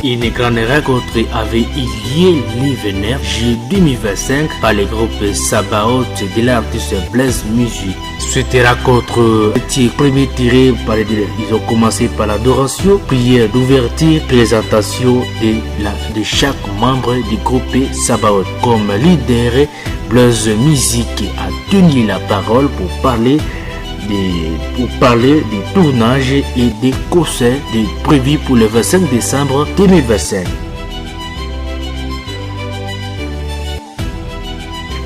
Une grande rencontre avait eu lieu le 29 juillet 2025 par le groupe Sabaoth de l'artiste Blaise Music. Cette rencontre était premier tiré par ils ont commencé par l'adoration, prière d'ouverture, présentation de chaque membre du groupe Sabaoth. Comme leader, Blaise Music a tenu la parole pour parler des tournages et des concerts prévus pour le 25 décembre 2025.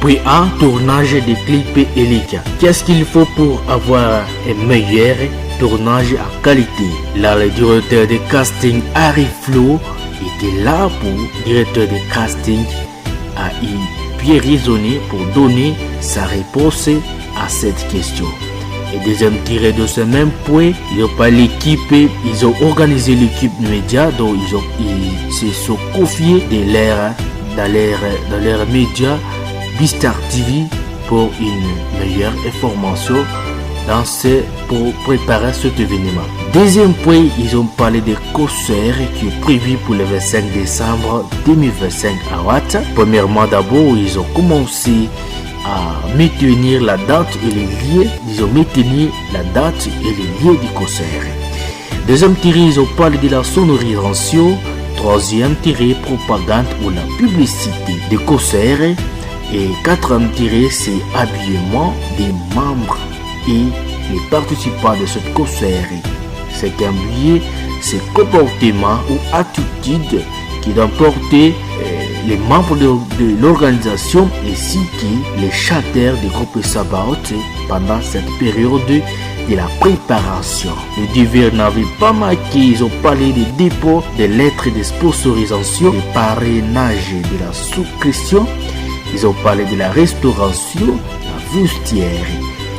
Puis un tournage de clip Elika. Qu'est-ce qu'il faut pour avoir un meilleur tournage à qualité? Là, le directeur de casting Harry Flo était là pour directeur de casting a bien raisonné pour donner sa réponse à cette question. Et deuxième tiré de ce même point, ils ont pas l'équipe, ils ont organisé l'équipe média, donc ils se sont confiés dans leur média Bistar TV pour une meilleure information pour préparer cet événement. Deuxième point, ils ont parlé des concerts qui est prévu pour le 25 décembre 2025 à Watt. Premièrement, d'abord, ils ont commencé à maintenir la date et les lieux, ils ont maintenu la date et les lieux du concert. Deuxième tiré, ils ont parlé de la sonorisation. Troisième tiré, propagande ou la publicité des concerts. Et quatrième tiré, c'est habillement des membres et les participants de ce concert. Cinquième lieu, c'est comportement ou attitude qui doit porter les membres de l'organisation ainsi que les chanteurs du groupe Sabaoth pendant cette période de la préparation. Les divers n'avaient pas marqué, ils ont parlé des dépôts, des lettres de sponsorisation, des parrainages, de la souscription, ils ont parlé de la restauration, la vestiaire,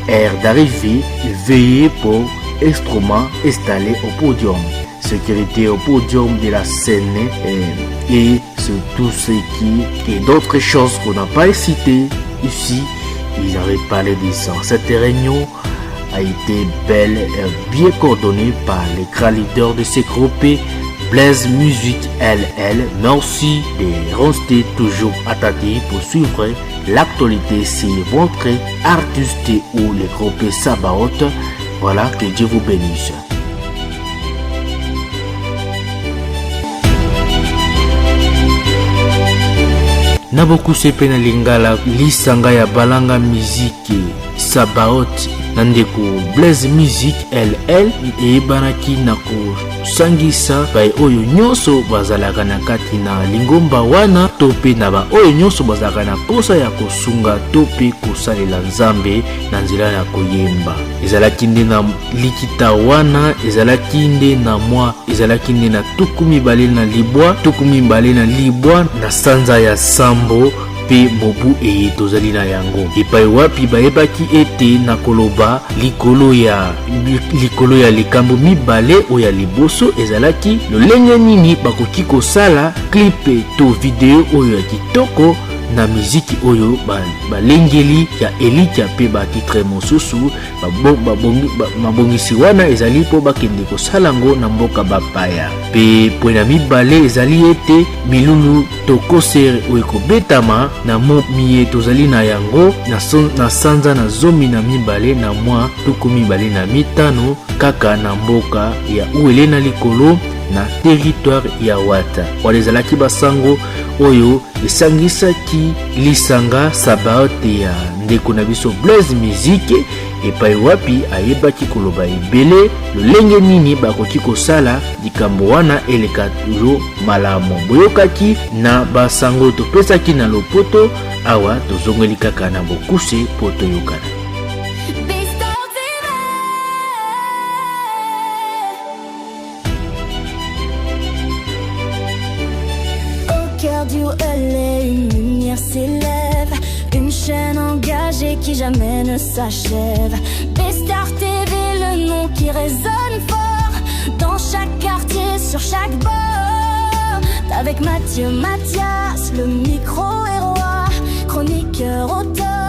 air d'arrivée, veiller pour instruments installés au podium, sécurité au podium de la scène et tout ce qui et d'autres choses qu'on n'a pas citées ici. Ils avaient parlé de ça. Cette réunion a été belle et bien coordonnée par les grands leaders de ces groupes. Blaise Music LL, merci de rester toujours attentifs pour suivre l'actualité sur votre artiste ou les groupes Sabaoth. Voilà, que Dieu vous bénisse. Naboku sepe na lingala lisanga ya balanga miziki Sabaoth nandeko Blaise Music LL ebanaki na kosangisa bai oyo nyonso bazalaka na kati na lingomba wana to pe na ba oyo nyonso bazalaka na posa ya kosunga to pe kosalela Nzambe na nzela ya koyemba. Ezalaki nde na likita wana, ezalaki nde na mwa, ezalaki nde na tukumi bale na libwa na sanza ya Sambo pe mobu eye tozali na yango. Epai wapi bayebaki ete na koloba likolo ya likambo mibale oyo ya liboso ezalaki lolenge nini bakoki kosala clip to video oyo ya kitoko na miziki oyo balengeli ya Elika pe batitre mosusu mabongisi wana ezali po bakende kosala ngo na mboka bapaya. Pe pwena mibale ezali ete milulu to concert oyo kobetama na miye tozali na yango na sanza na zomi na mibale na mwa tuku mibale na mitano kaka na mboka ya uele na likolo na territoire ya Wata. Wale ezalaki basango oyo esangisaki lisanga Sabaoth ya ndeko na biso Blaise Music epai wapi ayebaki koloba ebele lolenge nini bakoki kosala likambo wana eleka tulo malamu. Boyokaki na basango topesaki na lopoto awa tozongeli kaka na bokuse po toyokana. Du LA, une lumière s'élève, une chaîne engagée qui jamais ne s'achève. Bistar TV, le nom qui résonne fort dans chaque quartier, sur chaque bord. Avec Mathieu Mathias, le micro est roi, chroniqueur auteur.